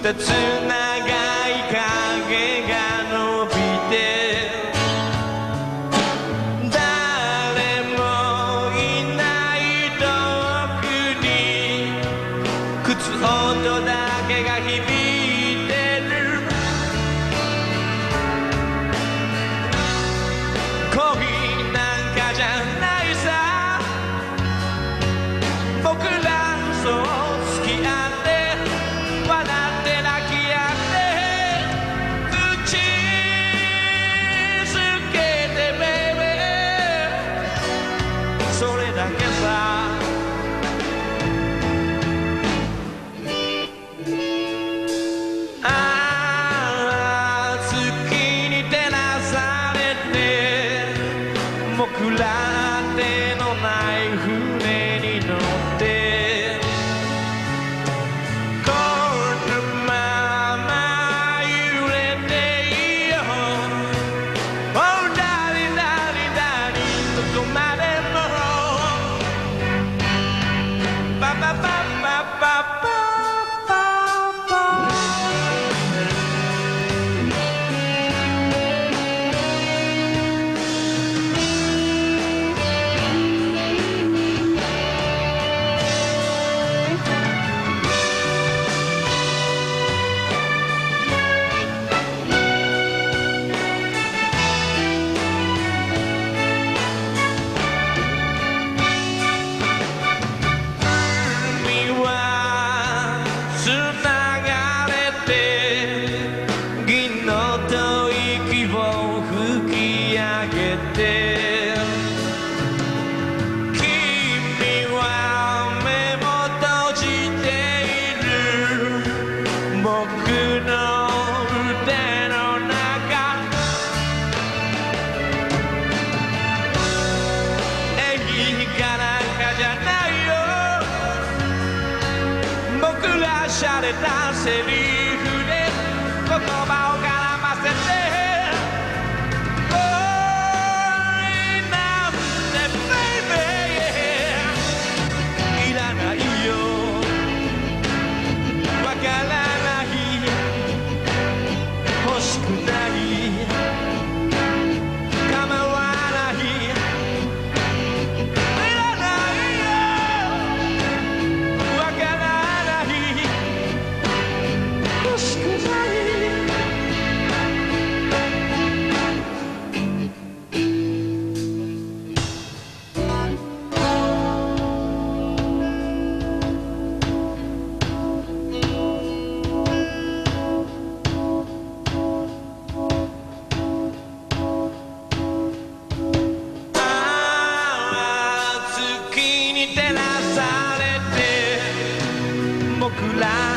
二つ長い影が伸びて誰もいない遠くに靴音だけが響いてる恋なんかじゃないさ僕らそう付き合って笑って泣き合って口づけてベイベーそれだけさああ月に照らされて僕ら手のない船に乗ってこのまま揺れていいよ Oh darling darling darling どこまでもパパパパパパ洒落たセリフで言葉を絡ませて恋なんてベイベーいらないよわからない欲しくない構わないいらないよわからない欲しくない月に照らされて僕ら